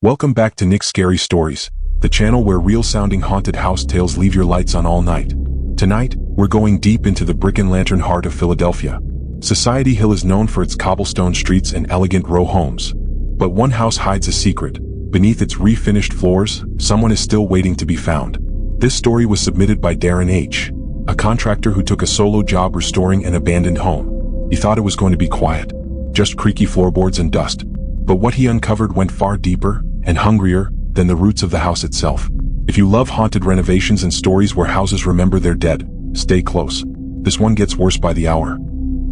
Welcome back to Nick's Scary Stories, the channel where real-sounding haunted house tales leave your lights on all night. Tonight, we're going deep into the brick-and-lantern heart of Philadelphia. Society Hill is known for its cobblestone streets and elegant row homes. But one house hides a secret. Beneath its refinished floors, someone is still waiting to be found. This story was submitted by Darren H., a contractor who took a solo job restoring an abandoned home. He thought it was going to be quiet, just creaky floorboards and dust. But what he uncovered went far deeper and hungrier than the roots of the house itself. If you love haunted renovations and stories where houses remember their dead, stay close. This one gets worse by the hour.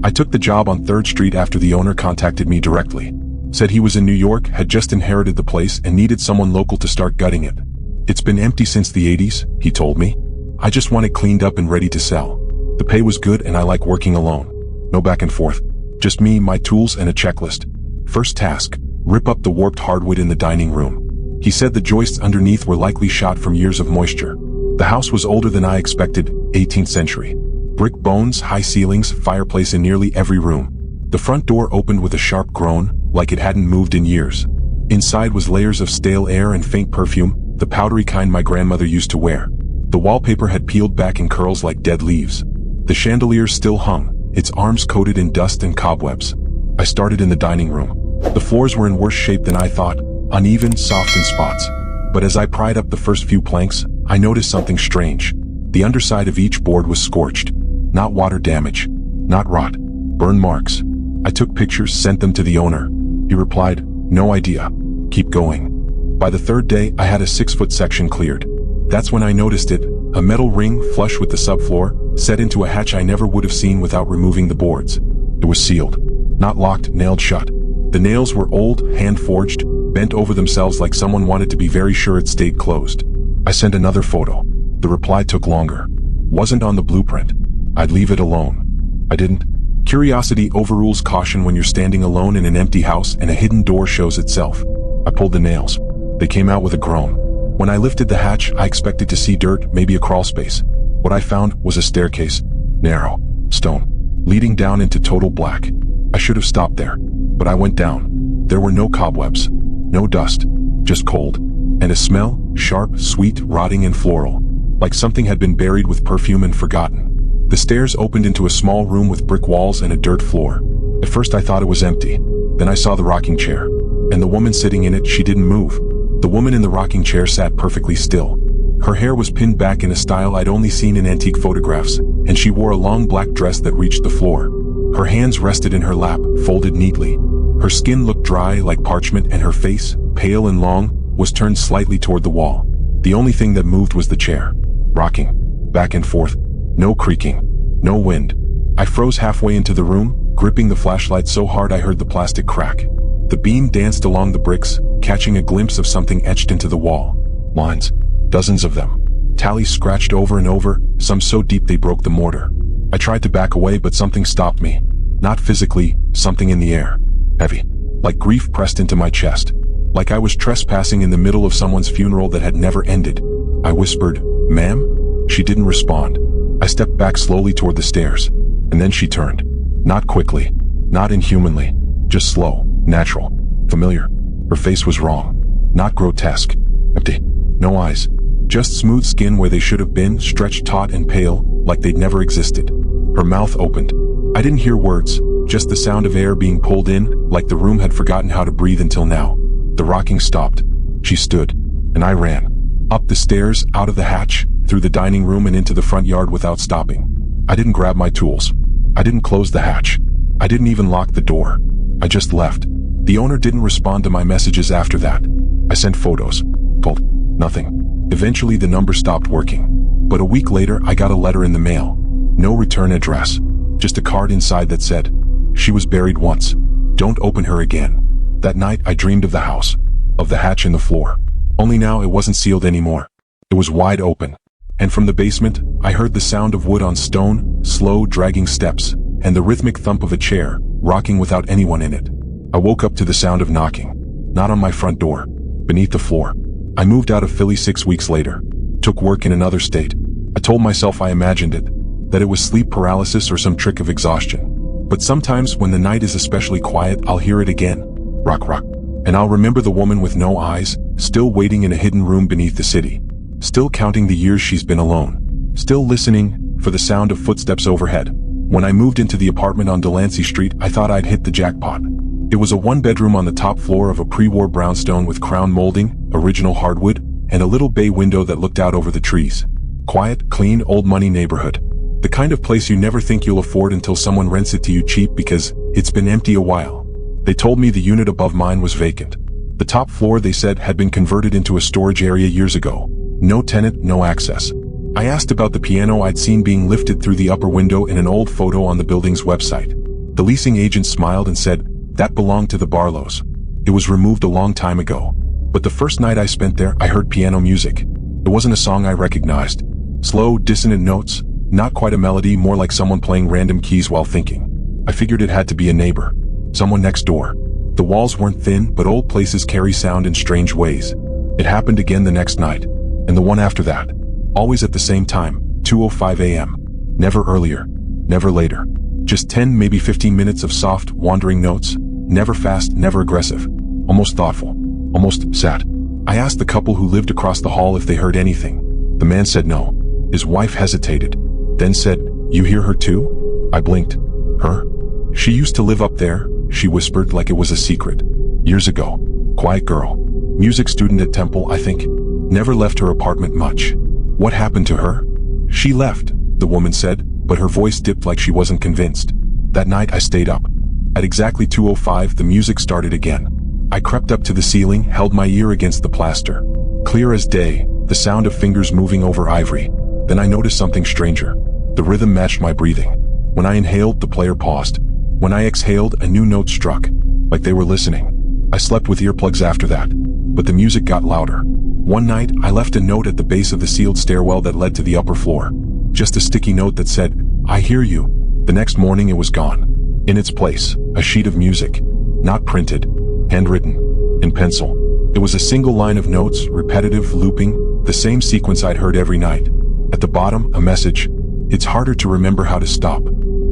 I took the job on 3rd Street after the owner contacted me directly. Said he was in New York, had just inherited the place, and needed someone local to start gutting it. It's been empty since the 80s, he told me. I just want it cleaned up and ready to sell. The pay was good and I like working alone. No back and forth. Just me, my tools, and a checklist. First task, rip up the warped hardwood in the dining room. He said the joists underneath were likely shot from years of moisture. The house was older than I expected, 18th century. Brick bones, high ceilings, fireplace in nearly every room. The front door opened with a sharp groan, like it hadn't moved in years. Inside was layers of stale air and faint perfume, the powdery kind my grandmother used to wear. The wallpaper had peeled back in curls like dead leaves. The chandelier still hung, its arms coated in dust and cobwebs. I started in the dining room. The floors were in worse shape than I thought, uneven, soft in spots. But as I pried up the first few planks, I noticed something strange. The underside of each board was scorched. Not water damage. Not rot. Burn marks. I took pictures, sent them to the owner. He replied, "No idea. Keep going." By the 3rd day, I had a 6-foot section cleared. That's when I noticed it, a metal ring flush with the subfloor, set into a hatch I never would have seen without removing the boards. It was sealed. Not locked, nailed shut. The nails were old, hand-forged, bent over themselves like someone wanted to be very sure it stayed closed. I sent another photo. The reply took longer. Wasn't on the blueprint. I'd leave it alone. I didn't. Curiosity overrules caution when you're standing alone in an empty house and a hidden door shows itself. I pulled the nails. They came out with a groan. When I lifted the hatch, I expected to see dirt, maybe a crawl space. What I found was a staircase. Narrow. Stone. Leading down into total black. I should have stopped there. But I went down. There were no cobwebs. No dust. Just cold. And a smell, sharp, sweet, rotting and floral. Like something had been buried with perfume and forgotten. The stairs opened into a small room with brick walls and a dirt floor. At first I thought it was empty. Then I saw the rocking chair. And the woman sitting in it, she didn't move. The woman in the rocking chair sat perfectly still. Her hair was pinned back in a style I'd only seen in antique photographs, and she wore a long black dress that reached the floor. Her hands rested in her lap, folded neatly. Her skin looked dry like parchment and her face, pale and long, was turned slightly toward the wall. The only thing that moved was the chair. Rocking. Back and forth. No creaking. No wind. I froze halfway into the room, gripping the flashlight so hard I heard the plastic crack. The beam danced along the bricks, catching a glimpse of something etched into the wall. Lines. Dozens of them. Tallies scratched over and over, some so deep they broke the mortar. I tried to back away but something stopped me. Not physically, something in the air. Heavy. Like grief pressed into my chest. Like I was trespassing in the middle of someone's funeral that had never ended. I whispered, "Ma'am?" She didn't respond. I stepped back slowly toward the stairs. And then she turned. Not quickly. Not inhumanly. Just slow. Natural. Familiar. Her face was wrong. Not grotesque. Empty. No eyes. Just smooth skin where they should have been, stretched taut and pale, like they'd never existed. Her mouth opened. I didn't hear words, just the sound of air being pulled in, like the room had forgotten how to breathe until now. The rocking stopped. She stood. And I ran. Up the stairs, out of the hatch, through the dining room and into the front yard without stopping. I didn't grab my tools. I didn't close the hatch. I didn't even lock the door. I just left. The owner didn't respond to my messages after that. I sent photos. Called. Nothing. Eventually the number stopped working. But a week later I got a letter in the mail. No return address. Just a card inside that said, "She was buried once. Don't open her again." That night I dreamed of the house. Of the hatch in the floor. Only now it wasn't sealed anymore. It was wide open. And from the basement, I heard the sound of wood on stone, slow dragging steps, and the rhythmic thump of a chair, rocking without anyone in it. I woke up to the sound of knocking. Not on my front door. Beneath the floor. I moved out of Philly 6 weeks later. Took work in another state. I told myself I imagined it. That it was sleep paralysis or some trick of exhaustion. But sometimes when the night is especially quiet, I'll hear it again. Rock, rock. And I'll remember the woman with no eyes, still waiting in a hidden room beneath the city. Still counting the years she's been alone. Still listening for the sound of footsteps overhead. When I moved into the apartment on Delancey Street, I thought I'd hit the jackpot. It was a one-bedroom on the top floor of a pre-war brownstone with crown molding, original hardwood, and a little bay window that looked out over the trees. Quiet, clean, old-money neighborhood. The kind of place you never think you'll afford until someone rents it to you cheap because it's been empty a while. They told me the unit above mine was vacant. The top floor, they said, had been converted into a storage area years ago. No tenant, no access. I asked about the piano I'd seen being lifted through the upper window in an old photo on the building's website. The leasing agent smiled and said, that belonged to the Barlows. It was removed a long time ago. But the first night I spent there, I heard piano music. It wasn't a song I recognized. Slow, dissonant notes, not quite a melody, more like someone playing random keys while thinking. I figured it had to be a neighbor. Someone next door. The walls weren't thin, but old places carry sound in strange ways. It happened again the next night. And the one after that. Always at the same time, 2:05 a.m. Never earlier. Never later. Just 10, maybe 15 minutes of soft, wandering notes. Never fast, never aggressive. Almost thoughtful. Almost sad. I asked the couple who lived across the hall if they heard anything. The man said no. His wife hesitated. Then said, you hear her too? I blinked. Her? She used to live up there, she whispered like it was a secret. Years ago. Quiet girl. Music student at Temple, I think. Never left her apartment much. What happened to her? She left, the woman said, but her voice dipped like she wasn't convinced. That night I stayed up. At exactly 2:05, the music started again. I crept up to the ceiling, held my ear against the plaster. Clear as day, the sound of fingers moving over ivory. Then I noticed something stranger. The rhythm matched my breathing. When I inhaled, the player paused. When I exhaled, a new note struck, like they were listening. I slept with earplugs after that, but the music got louder. One night, I left a note at the base of the sealed stairwell that led to the upper floor. Just a sticky note that said, I hear you. The next morning it was gone. In its place, a sheet of music. Not printed. Handwritten. In pencil. It was a single line of notes, repetitive, looping, the same sequence I'd heard every night. At the bottom, a message. It's harder to remember how to stop.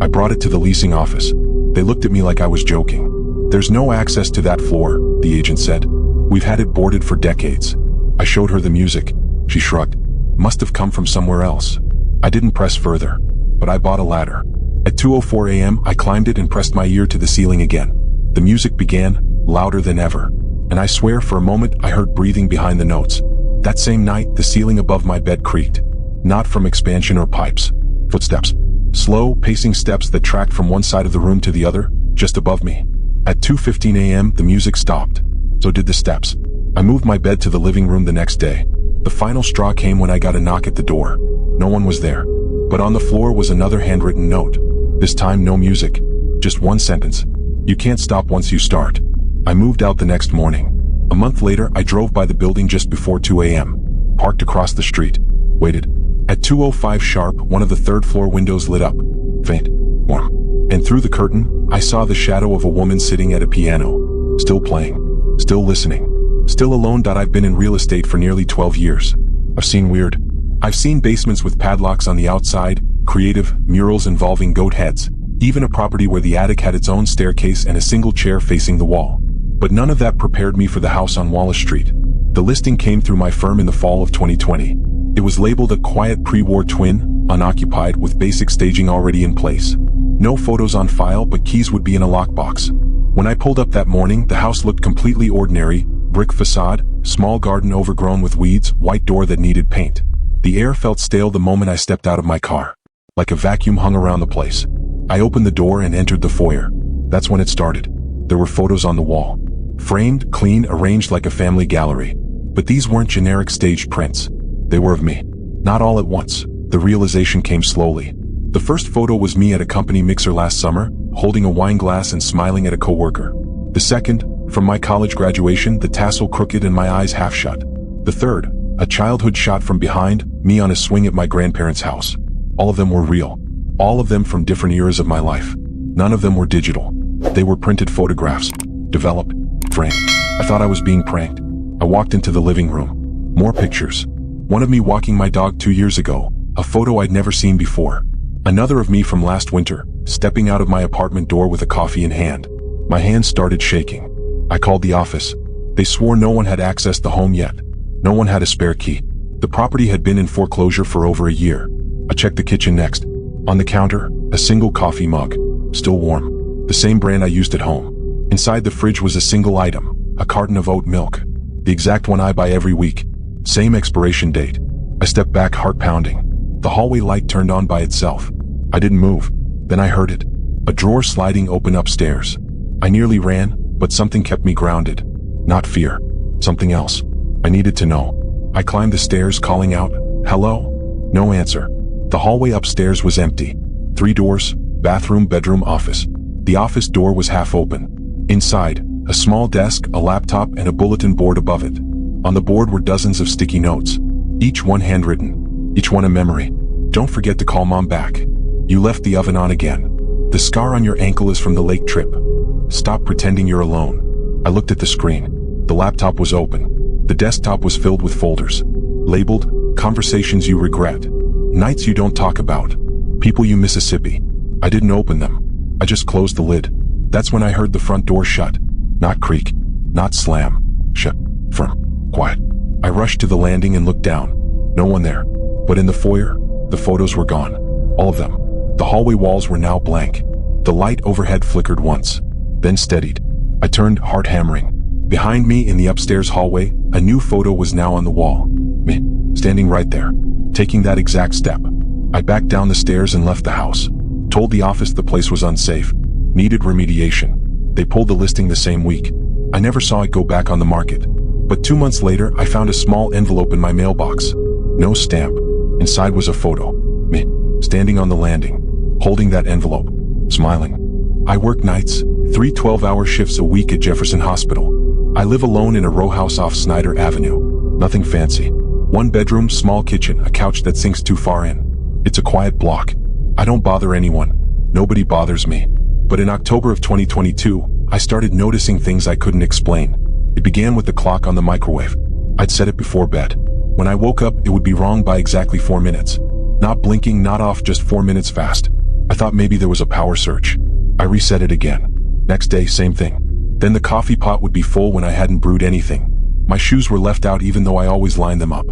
I brought it to the leasing office. They looked at me like I was joking. There's no access to that floor, the agent said. We've had it boarded for decades. I showed her the music. She shrugged. Must have come from somewhere else. I didn't press further, but I bought a ladder. At 2:04 a.m., I climbed it and pressed my ear to the ceiling again. The music began, louder than ever. And I swear for a moment I heard breathing behind the notes. That same night, the ceiling above my bed creaked. Not from expansion or pipes. Footsteps. Slow, pacing steps that tracked from one side of the room to the other, just above me. At 2:15 a.m., the music stopped. So did the steps. I moved my bed to the living room the next day. The final straw came when I got a knock at the door. No one was there. But on the floor was another handwritten note. This time no music. Just one sentence. You can't stop once you start. I moved out the next morning. A month later, I drove by the building just before 2 a.m. Parked across the street. Waited. At 2:05 sharp, one of the third-floor windows lit up. Faint. Warm. And through the curtain, I saw the shadow of a woman sitting at a piano. Still playing. Still listening. Still alone. I've been in real estate for nearly 12 years. I've seen weird. I've seen basements with padlocks on the outside, creative murals involving goat heads, even a property where the attic had its own staircase and a single chair facing the wall. But none of that prepared me for the house on Wallace Street. The listing came through my firm in the fall of 2020. It was labeled a quiet pre-war twin, unoccupied, with basic staging already in place. No photos on file, but keys would be in a lockbox. When I pulled up that morning, the house looked completely ordinary: brick facade, small garden overgrown with weeds, white door that needed paint. The air felt stale the moment I stepped out of my car. Like a vacuum hung around the place. I opened the door and entered the foyer. That's when it started. There were photos on the wall. Framed, clean, arranged like a family gallery. But these weren't generic staged prints. They were of me. Not all at once. The realization came slowly. The first photo was me at a company mixer last summer, holding a wine glass and smiling at a coworker. The second, from my college graduation, the tassel crooked and my eyes half shut. The third, a childhood shot from behind, me on a swing at my grandparents' house. All of them were real. All of them from different eras of my life. None of them were digital. They were printed photographs. Developed. Framed. I thought I was being pranked. I walked into the living room. More pictures. One of me walking my dog 2 years ago. A photo I'd never seen before. Another of me from last winter, stepping out of my apartment door with a coffee in hand. My hands started shaking. I called the office. They swore no one had accessed the home yet. No one had a spare key. The property had been in foreclosure for over a year. I checked the kitchen next. On the counter, a single coffee mug, still warm. The same brand I used at home. Inside the fridge was a single item, a carton of oat milk. The exact one I buy every week. Same expiration date. I stepped back, heart pounding. The hallway light turned on by itself. I didn't move. Then I heard it. A drawer sliding open upstairs. I nearly ran, but something kept me grounded. Not fear. Something else. I needed to know. I climbed the stairs, calling out, "Hello?" No answer. The hallway upstairs was empty. 3 doors, bathroom, bedroom, office. The office door was half open. Inside, a small desk, a laptop, and a bulletin board above it. On the board were dozens of sticky notes. Each one handwritten. Each one a memory. "Don't forget to call Mom back. You left the oven on again. The scar on your ankle is from the lake trip. Stop pretending you're alone." I looked at the screen. The laptop was open. The desktop was filled with folders. Labeled, "Conversations You Regret. Nights You Don't Talk About. People You Mississippi." I didn't open them. I just closed the lid. That's when I heard the front door shut. Not creak. Not slam. Shut. Firm. Quiet. I rushed to the landing and looked down. No one there. But in the foyer, the photos were gone. All of them. The hallway walls were now blank. The light overhead flickered once, then steadied. I turned, heart hammering. Behind me in the upstairs hallway, a new photo was now on the wall. Me, standing right there, taking that exact step. I backed down the stairs and left the house. Told the office the place was unsafe, needed remediation. They pulled the listing the same week. I never saw it go back on the market. But 2 months later, I found a small envelope in my mailbox. No stamp. Inside was a photo. Me, standing on the landing, holding that envelope, smiling. I work nights, 3 12-hour shifts a week at Jefferson Hospital. I live alone in a row house off Snyder Avenue. Nothing fancy. 1 bedroom, small kitchen, a couch that sinks too far in. It's a quiet block. I don't bother anyone. Nobody bothers me. But in October of 2022, I started noticing things I couldn't explain. It began with the clock on the microwave. I'd set it before bed. When I woke up, it would be wrong by exactly 4 minutes. Not blinking, not off, just 4 minutes fast. I thought maybe there was a power surge. I reset it again. Next day, same thing. Then the coffee pot would be full when I hadn't brewed anything. My shoes were left out even though I always lined them up.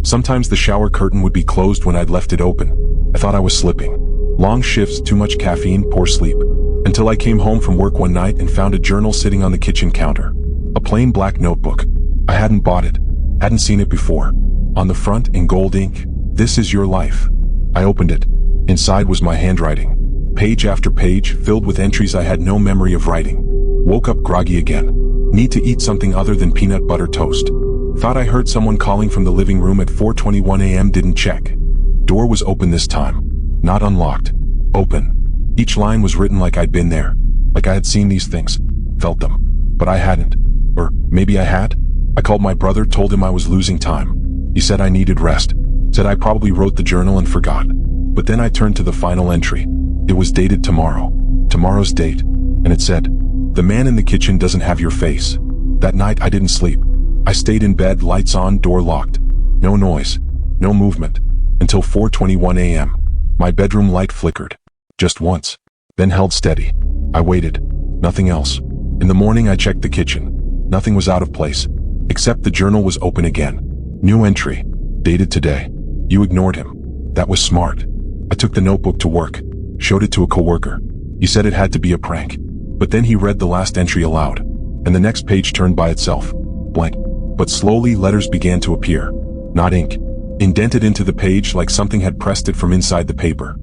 Sometimes the shower curtain would be closed when I'd left it open. I thought I was slipping. Long shifts, too much caffeine, poor sleep. Until I came home from work one night and found a journal sitting on the kitchen counter. A plain black notebook. I hadn't bought it. Hadn't seen it before. On the front, in gold ink, "This is your life." I opened it. Inside was my handwriting. Page after page, filled with entries I had no memory of writing. Woke up groggy again. Need to eat something other than peanut butter toast. Thought I heard someone calling from the living room at 4:21 a.m. Didn't check. Door was open this time. Not unlocked. Open. Each line was written like I'd been there. Like I had seen these things. Felt them. But I hadn't. Or maybe I had? I called my brother, told him I was losing time. He said I needed rest. Said I probably wrote the journal and forgot. But then I turned to the final entry. It was dated tomorrow. Tomorrow's date. And it said, "The man in the kitchen doesn't have your face." That night I didn't sleep. I stayed in bed, lights on, door locked. No noise. No movement. Until 4:21 a.m. My bedroom light flickered. Just once. Then held steady. I waited. Nothing else. In the morning I checked the kitchen. Nothing was out of place. Except the journal was open again. New entry. Dated today. "You ignored him." That was smart. I took the notebook to work. Showed it to a coworker. He said it had to be a prank. But then he read the last entry aloud. And the next page turned by itself. Blank. But slowly letters began to appear. Not ink. Indented into the page like something had pressed it from inside the paper.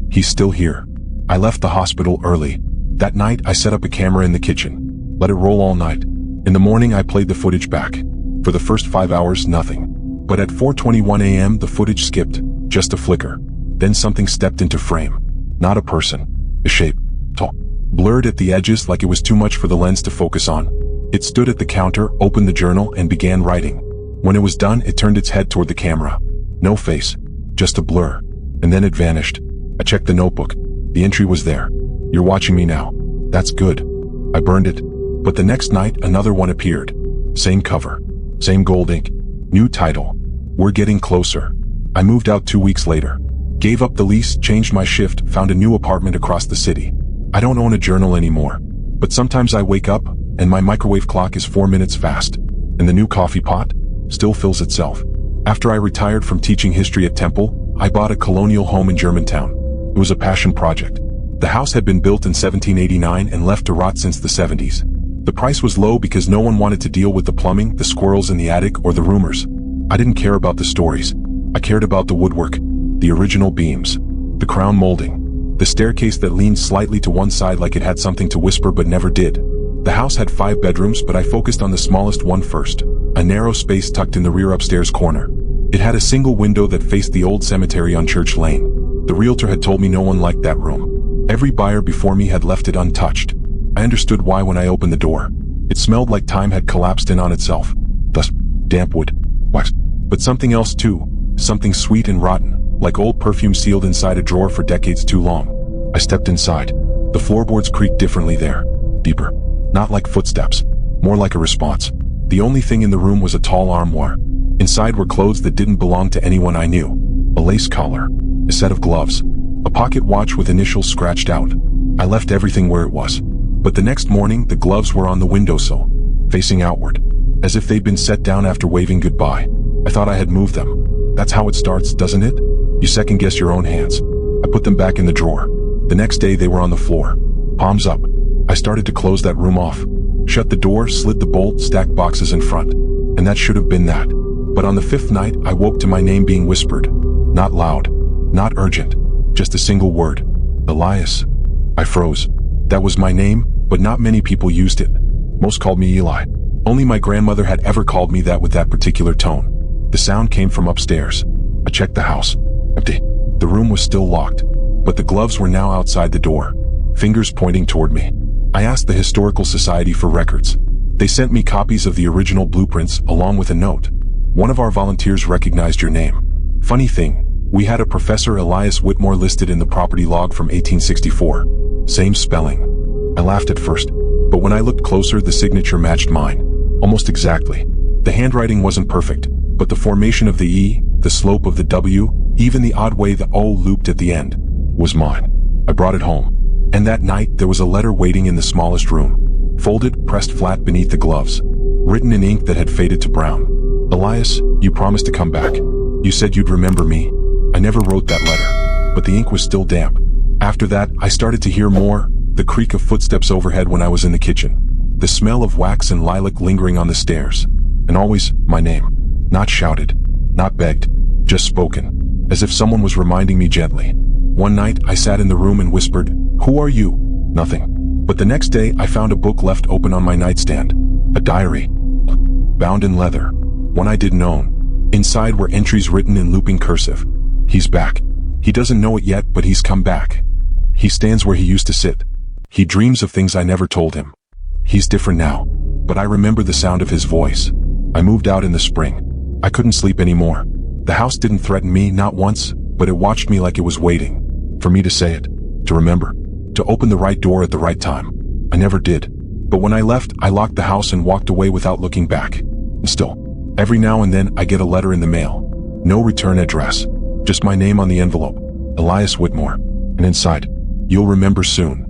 "He's still here." I left the hospital early. That night I set up a camera in the kitchen. Let it roll all night. In the morning I played the footage back. For the first 5 hours, nothing. But at 4:21 a.m. the footage skipped. Just a flicker. Then something stepped into frame. Not a person. A shape. Tall. Blurred at the edges like it was too much for the lens to focus on. It stood at the counter, opened the journal, and began writing. When it was done, it turned its head toward the camera. No face. Just a blur. And then it vanished. I checked the notebook. The entry was there. "You're watching me now." That's good. I burned it. But the next night, another one appeared. Same cover. Same gold ink. New title. "We're Getting Closer." I moved out 2 weeks later. Gave up the lease, changed my shift, found a new apartment across the city. I don't own a journal anymore. But sometimes I wake up, and my microwave clock is 4 minutes fast. And the new coffee pot still fills itself. After I retired from teaching history at Temple, I bought a colonial home in Germantown. It was a passion project. The house had been built in 1789 and left to rot since the 70s. The price was low because no one wanted to deal with the plumbing, the squirrels in the attic, or the rumors. I didn't care about the stories. I cared about the woodwork, the original beams, the crown molding, the staircase that leaned slightly to one side like it had something to whisper but never did. The house had 5 bedrooms, but I focused on the smallest one first, a narrow space tucked in the rear upstairs corner. It had a single window that faced the old cemetery on Church Lane. The realtor had told me no one liked that room. Every buyer before me had left it untouched. I understood why when I opened the door. It smelled like time had collapsed in on itself. Thus, damp wood, wax, but something else too, something sweet and rotten, like old perfume sealed inside a drawer for decades too long. I stepped inside. The floorboards creaked differently there, deeper. Not like footsteps, more like a response. The only thing in the room was a tall armoire. Inside were clothes that didn't belong to anyone I knew. A lace collar, a set of gloves, a pocket watch with initials scratched out. I left everything where it was. But the next morning, the gloves were on the windowsill, facing outward, as if they'd been set down after waving goodbye. I thought I had moved them. That's how it starts, doesn't it? You second-guess your own hands. I put them back in the drawer. The next day, they were on the floor, palms up. I started to close that room off. Shut the door, slid the bolt, stacked boxes in front. And that should have been that. But on the 5th night, I woke to my name being whispered. Not loud, not urgent, just a single word. Elias. I froze. That was my name, but not many people used it. Most called me Eli. Only my grandmother had ever called me that with that particular tone. The sound came from upstairs. I checked the house. Empty. The room was still locked, but the gloves were now outside the door, fingers pointing toward me. I asked the Historical Society for records. They sent me copies of the original blueprints along with a note. One of our volunteers recognized your name. Funny thing, we had a Professor Elias Whitmore listed in the property log from 1864. Same spelling. I laughed at first, but when I looked closer, the signature matched mine. Almost exactly. The handwriting wasn't perfect, but the formation of the E, the slope of the W, even the odd way the O looped at the end, was mine. I brought it home. And that night, there was a letter waiting in the smallest room. Folded, pressed flat beneath the gloves. Written in ink that had faded to brown. Elias, you promised to come back. You said you'd remember me. I never wrote that letter, but the ink was still damp. After that, I started to hear more, the creak of footsteps overhead when I was in the kitchen. The smell of wax and lilac lingering on the stairs. And always, my name. Not shouted, not begged, just spoken, as if someone was reminding me gently. One night, I sat in the room and whispered, "Who are you?" Nothing. But the next day, I found a book left open on my nightstand. A diary. Bound in leather. One I didn't own. Inside were entries written in looping cursive. He's back. He doesn't know it yet, but he's come back. He stands where he used to sit. He dreams of things I never told him. He's different now, but I remember the sound of his voice. I moved out in the spring. I couldn't sleep anymore. The house didn't threaten me, not once, but it watched me like it was waiting. For me to say it, to remember, to open the right door at the right time. I never did. But when I left, I locked the house and walked away without looking back. And still, every now and then I get a letter in the mail. No return address. Just my name on the envelope. Elias Whitmore. And inside, you'll remember soon.